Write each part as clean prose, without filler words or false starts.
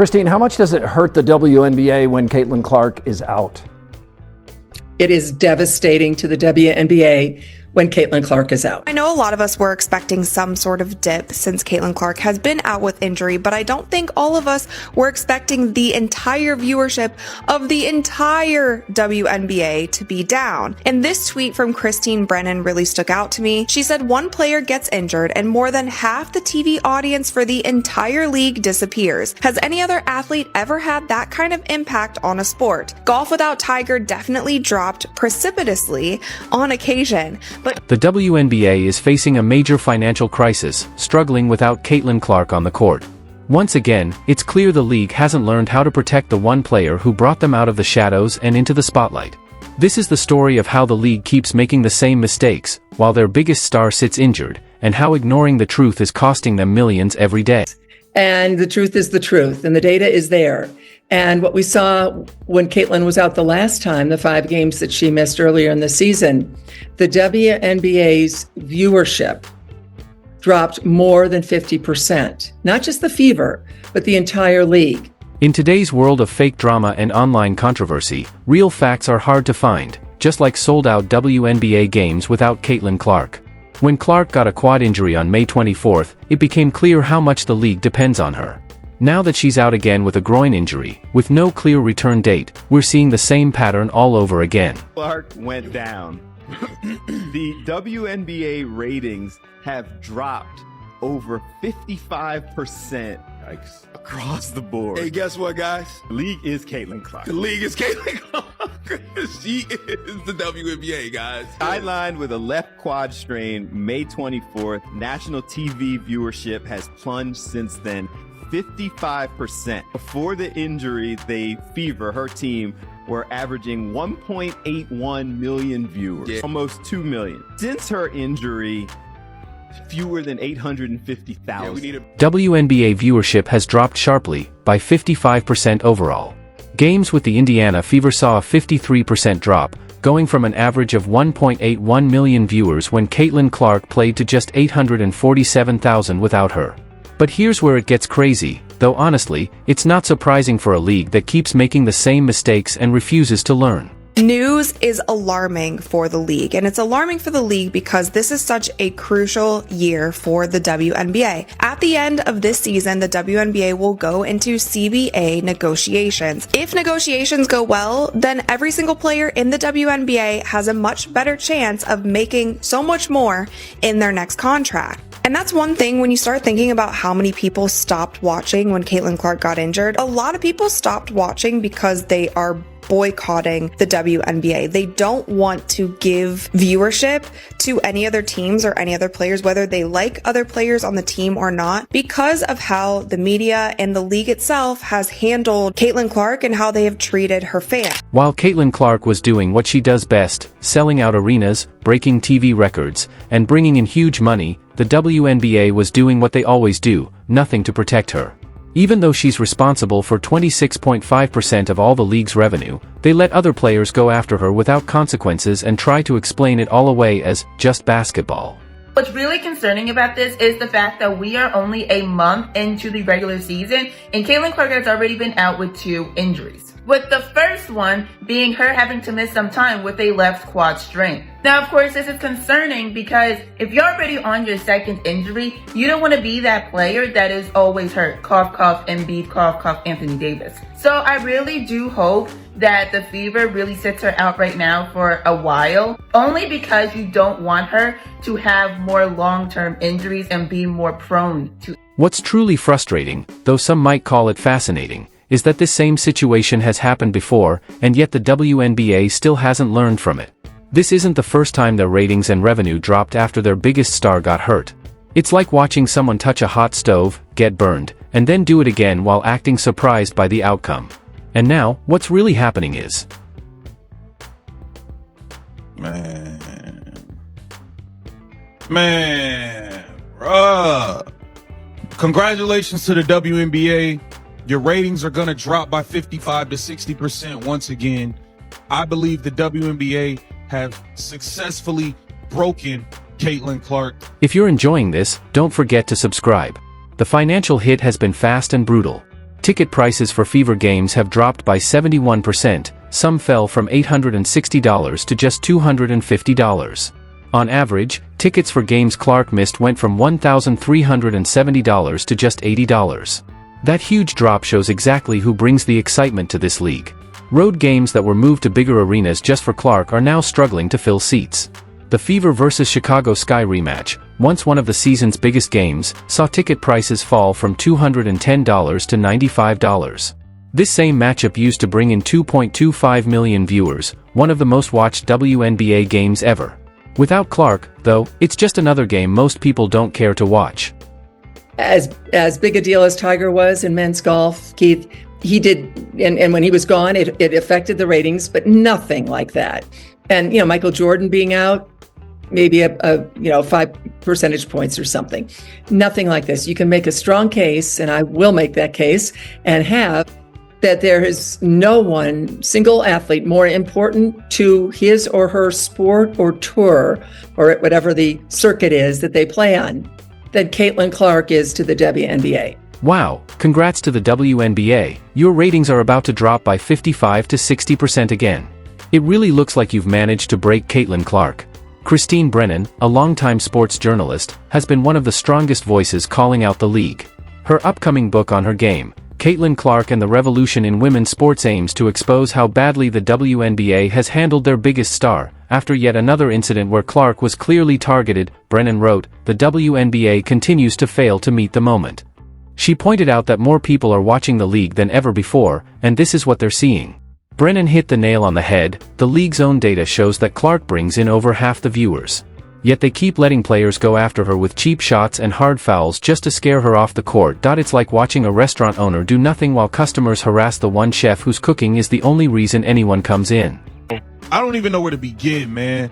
Christine, how much does it hurt the WNBA when Caitlin Clark is out? It is devastating to the WNBA when Caitlin Clark is out. I know a lot of us were expecting some sort of dip since Caitlin Clark has been out with injury, but I don't think all of us were expecting the entire viewership of the entire WNBA to be down. And this tweet from Christine Brennan really stuck out to me. She said one player gets injured and more than half the TV audience for the entire league disappears. Has any other athlete ever had that kind of impact on a sport? Golf without Tiger definitely dropped precipitously on occasion. But the WNBA is facing a major financial crisis, struggling without Caitlin Clark on the court. Once again, it's clear the league hasn't learned how to protect the one player who brought them out of the shadows and into the spotlight. This is the story of how the league keeps making the same mistakes, while their biggest star sits injured, and how ignoring the truth is costing them millions every day. And the truth is the truth, and the data is there. And what we saw when Caitlin was out the last time, the 5 games that she missed earlier in the season, the WNBA's viewership dropped more than 50%. Not just the Fever, but the entire league. In today's world of fake drama and online controversy, real facts are hard to find, just like sold-out WNBA games without Caitlin Clark. When Clark got a quad injury on May 24th, it became clear how much the league depends on her. Now that she's out again with a groin injury, with no clear return date, we're seeing the same pattern all over again. Clark went down. The WNBA ratings have dropped over 55%. Yikes. Across the board. Hey, guess what, guys? The league is Caitlin Clark. The league is Caitlin Clark. She is the WNBA, guys. Sidelined with a left quad strain May 24th, national TV viewership has plunged since then 55%. Before the injury, the Fever, her team, were averaging 1.81 million viewers, almost 2 million. Since her injury, fewer than 850,000. WNBA viewership has dropped sharply, by 55% overall. Games with the Indiana Fever saw a 53% drop, going from an average of 1.81 million viewers when Caitlin Clark played to just 847,000 without her. But here's where it gets crazy, though honestly, it's not surprising for a league that keeps making the same mistakes and refuses to learn. news is alarming for the league, and it's alarming for the league because this is such a crucial year for the WNBA. At the end of this season, the WNBA will go into CBA negotiations. If negotiations go well, then every single player in the WNBA has a much better chance of making so much more in their next contract. And that's one thing when you start thinking about how many people stopped watching when Caitlin Clark got injured. A lot of people stopped watching because they are boycotting the WNBA. They don't want to give viewership to any other teams or any other players, whether they like other players on the team or not, because of how the media and the league itself has handled Caitlin Clark and how they have treated her fans. While Caitlin Clark was doing what she does best, selling out arenas, breaking TV records, and bringing in huge money, the WNBA was doing what they always do, nothing to protect her. Even though she's responsible for 26.5% of all the league's revenue, they let other players go after her without consequences and try to explain it all away as just basketball. What's really concerning about this is the fact that we are only a month into the regular season, and Caitlin Clark has already been out with 2 injuries. With the first one being her having to miss some time with a left quad strain. Now, of course, this is concerning because if you're already on your second injury, you don't want to be that player that is always hurt. Cough, cough, Embiid, cough, cough, Anthony Davis. So I really do hope that the Fever really sits her out right now for a while, only because you don't want her to have more long-term injuries and be more prone to. What's truly frustrating, though some might call it fascinating, is that this same situation has happened before, and yet the WNBA still hasn't learned from it. This isn't the first time their ratings and revenue dropped after their biggest star got hurt. It's like watching someone touch a hot stove, get burned, and then do it again while acting surprised by the outcome. And now, what's really happening is... Man, bruh. Congratulations to the WNBA. Your ratings are going to drop by 55 to 60% once again. I believe the WNBA have successfully broken Caitlin Clark. If you're enjoying this, don't forget to subscribe. The financial hit has been fast and brutal. Ticket prices for Fever games have dropped by 71%, some fell from $860 to just $250. On average, tickets for games Clark missed went from $1,370 to just $80. That huge drop shows exactly who brings the excitement to this league. Road games that were moved to bigger arenas just for Clark are now struggling to fill seats. The Fever vs. Chicago Sky rematch, once one of the season's biggest games, saw ticket prices fall from $210 to $95. This same matchup used to bring in 2.25 million viewers, one of the most watched WNBA games ever. Without Clark, though, it's just another game most people don't care to watch. As big a deal as Tiger was in men's golf, Keith, he did, and when he was gone, it affected the ratings, but nothing like that. And, Michael Jordan being out, maybe a 5 percentage points or something. Nothing like this. You can make a strong case, and I will make that case, and have that there is no one single athlete more important to his or her sport or tour, or whatever the circuit is that they play on, than Caitlin Clark is to the WNBA. Wow, congrats to the WNBA, your ratings are about to drop by 55 to 60% again. It really looks like you've managed to break Caitlin Clark. Christine Brennan, a longtime sports journalist, has been one of the strongest voices calling out the league. Her upcoming book on her game, Caitlin Clark and the Revolution in Women's Sports, aims to expose how badly the WNBA has handled their biggest star. After yet another incident where Clark was clearly targeted, Brennan wrote, "The WNBA continues to fail to meet the moment." She pointed out that more people are watching the league than ever before, and this is what they're seeing. Brennan hit the nail on the head. The league's own data shows that Clark brings in over half the viewers. Yet they keep letting players go after her with cheap shots and hard fouls just to scare her off the court. It's like watching a restaurant owner do nothing while customers harass the one chef whose cooking is the only reason anyone comes in. I don't even know where to begin, man.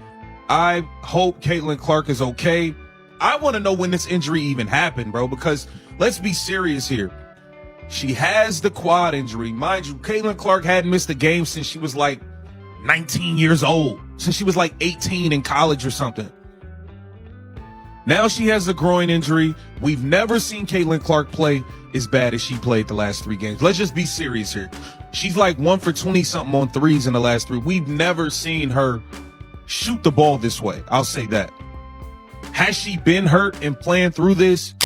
I hope Caitlin Clark is okay. I want to know when this injury even happened, bro, because let's be serious here. She has the quad injury. Mind you, Caitlin Clark hadn't missed a game since she was like 19 years old, since she was like 18 in college or something. Now she has a groin injury. We've never seen Caitlin Clark play as bad as she played the last 3 games. Let's just be serious here. She's like 1 for 20-something on threes in the last 3. We've never seen her shoot the ball this way. I'll say that. Has she been hurt and playing through this?